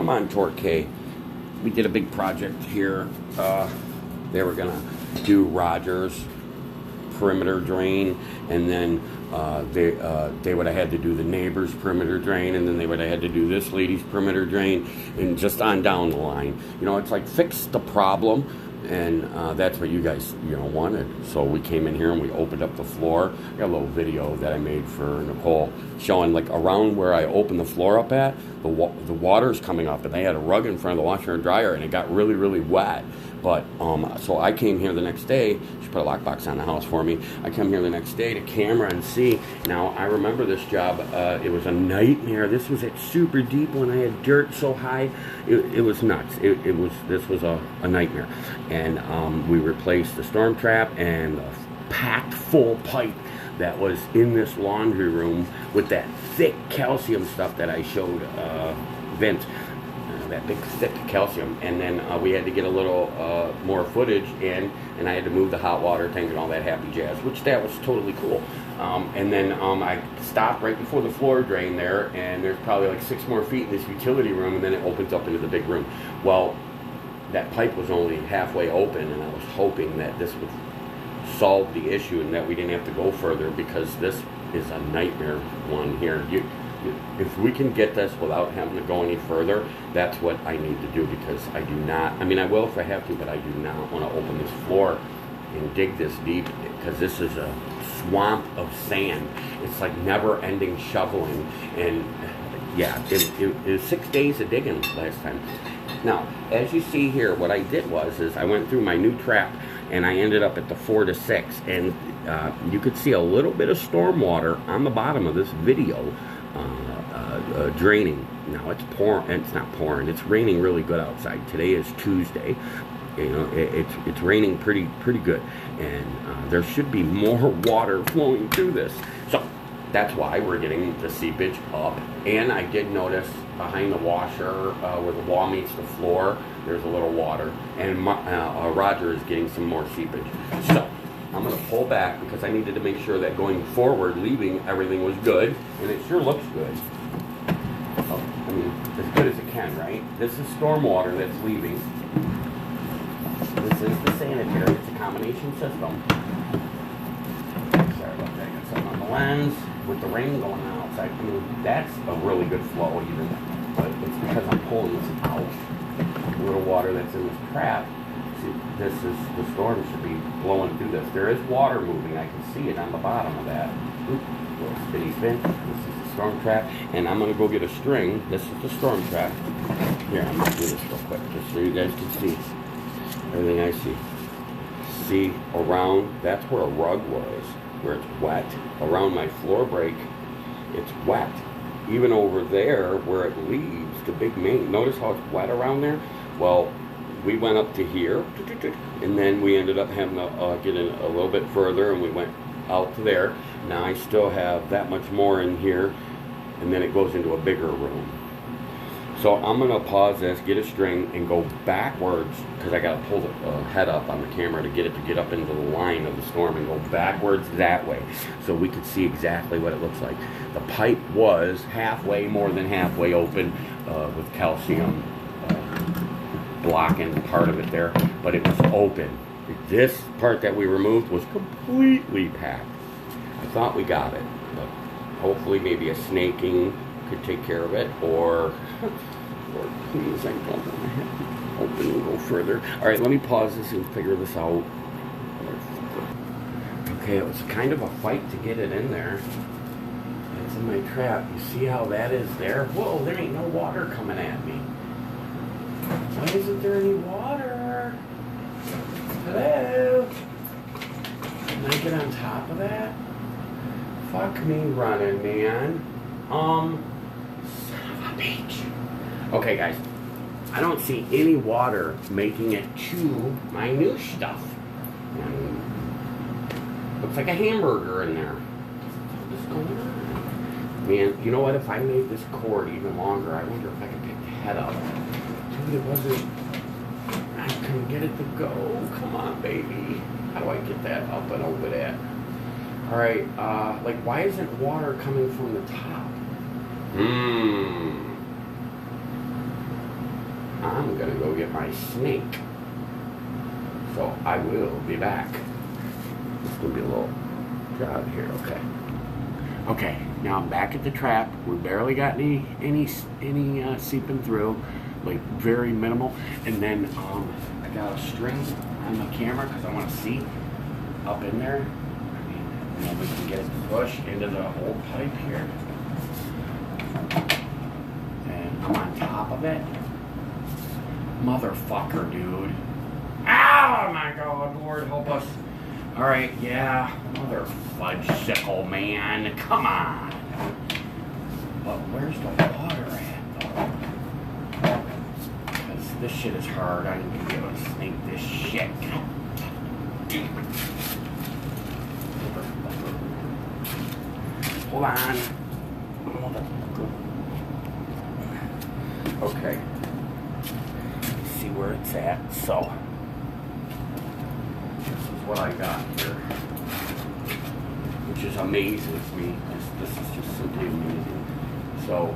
I'm on Torquay. We did a big project here. They were gonna do Roger's perimeter drain, and then they would have had to do the neighbor's perimeter drain, and then they would have had to do this lady's perimeter drain, and just on down the line. You know, it's like fix the problem, and that's what you guys, wanted. So we came in here and we opened up the floor. I got a little video that I made for Nicole showing like around where I opened the floor up at, the water's coming up, and they had a rug in front of the washer and dryer, and it got really, really wet. But so I came here the next day. She put a lockbox on the house for me. I come here the next day to camera and see. Now I remember this job. It was a nightmare. This was at super deep when I had dirt so high. It was nuts. This was a nightmare. And we replaced the storm trap and the packed full pipe that was in this laundry room with that thick calcium stuff that I showed Vince. That big thick calcium, and then we had to get a little more footage in, and I had to move the hot water tank and all that happy jazz, which that was totally cool. And then I stopped right before the floor drain there, and there's probably like 6 more feet in this utility room, and then it opens up into the big room. Well, that pipe was only halfway open, and I was hoping that this would solve the issue and that we didn't have to go further, because this is a nightmare one here. If we can get this without having to go any further, that's what I need to do, because I do not, I mean, I will if I have to, but I do not want to open this floor and dig this deep, because this is a swamp of sand. It's like never-ending shoveling, and yeah, it was 6 days of digging last time. Now, as you see here, what I did is I went through my new trap, and I ended up at the 4 to 6, and you could see a little bit of storm water on the bottom of this video. Draining. Now it's pouring. It's not pouring. It's raining really good outside. Today is Tuesday. It's raining pretty good, and there should be more water flowing through this. So that's why we're getting the seepage up. And I did notice behind the washer where the wall meets the floor, there's a little water, and Roger is getting some more seepage. So I'm going to pull back because I needed to make sure that going forward, leaving, everything was good, and it sure looks good. Oh, I mean, as good as it can, right? This is storm water that's leaving. This is the sanitary. It's a combination system. Sorry about that. I got something on the lens. With the rain going on outside, I mean, that's a really good flow even, but it's because I'm pulling this out. The little water that's in this trap. See, this is, the storm should be blowing through this. There is water moving. I can see it on the bottom of that. Oop, little spinny spin. This is the storm trap. And I'm going to go get a string. This is the storm trap. Here, I'm going to do this real quick just so you guys can see everything I see. See, around, that's where a rug was, where it's wet. Around my floor break, it's wet. Even over there where it leaves the big main. Notice how it's wet around there? Well, we went up to here, and then we ended up having to get in a little bit further, and we went out to there. Now I still have that much more in here, and then it goes into a bigger room. So I'm going to pause this, get a string, and go backwards, because I got to pull the head up on the camera to get up into the line of the storm, and go backwards that way, so we could see exactly what it looks like. The pipe was more than halfway open with calcium blocking part of it there, but it was open. This part that we removed was completely packed. I thought we got it, but hopefully maybe a snaking could take care of it, or please, I don't want to have to open and go further. All right, let me pause this and figure this out. Okay, it was kind of a fight to get it in there. It's in my trap. You see how that is there? Whoa, there ain't no water coming at me. Why isn't there any water? Hello? Can I get on top of that? Fuck me running, man. Son of a bitch. Okay, guys. I don't see any water making it to my new stuff. Looks like a hamburger in there. What's going on? Man, you know what? If I made this cord even longer, I wonder if I could pick the head up. It wasn't, I couldn't get it to go. Come on, baby. How do I get that up and over that? All right, like, why isn't water coming from the top? I'm gonna go get my snake. So I will be back. It's gonna be a little dry here, okay. Okay, now I'm back at the trap. We barely got any seeping through, like very minimal. And then I got a string on the camera because I want to see up in there. And then we can get it pushed into the old pipe here. And I'm on top of it. Motherfucker, dude. Oh my God, Lord help us. All right, yeah, mother fudge sickle, man. Come on. But where's the water at, though? Because this shit is hard. I ain't gonna be able to snake this shit. Hold on. Okay. See where it's at. So, this is what I got here, which just amazes me. This is just simply amazing. So,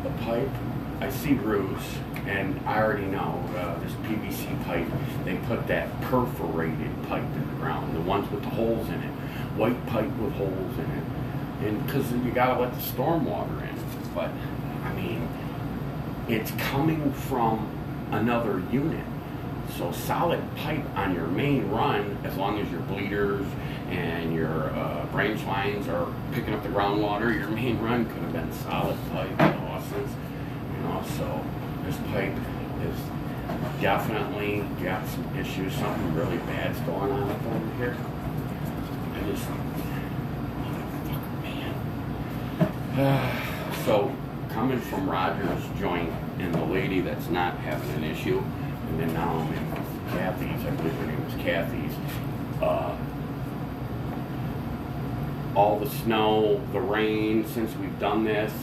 the pipe, I see roofs, and I already know this PVC pipe, they put that perforated pipe in the ground, the ones with the holes in it, white pipe with holes in it, and because you gotta let the storm water in. But I mean, it's coming from another unit. So solid pipe on your main run, as long as your bleeders and your branch lines are picking up the groundwater, your main run could have been solid pipe in Austin's. You know, so this pipe is definitely got some issues. Something really bad's going on up over here. I just, motherfucker, man. So coming from Roger's joint and the lady that's not having an issue, and then now I'm in Kathy's, I believe her name was Kathy's. All the snow, the rain, since we've done this,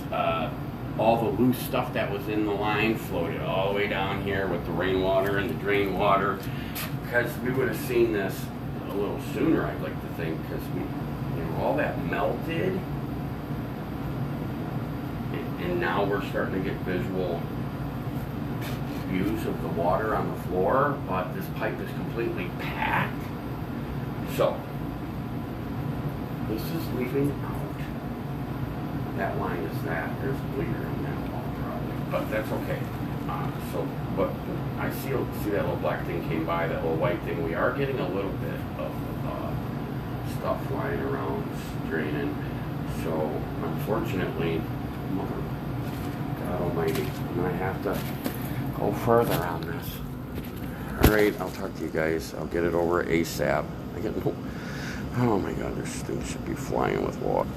all the loose stuff that was in the line floated all the way down here with the rainwater and the drain water. Because we would have seen this a little sooner, I'd like to think, because all that melted. And now we're starting to get visual views of the water on the floor, but this pipe is completely packed. So, this is leaving out. That line is that. There's a bleeder in that wall probably, but that's okay. But I see that little black thing came by, that little white thing. We are getting a little bit of stuff flying around, draining. So, unfortunately, God almighty, I'm going to have to go further on this. Alright, I'll talk to you guys. I'll get it over ASAP. Oh my God, this thing should be flying with water.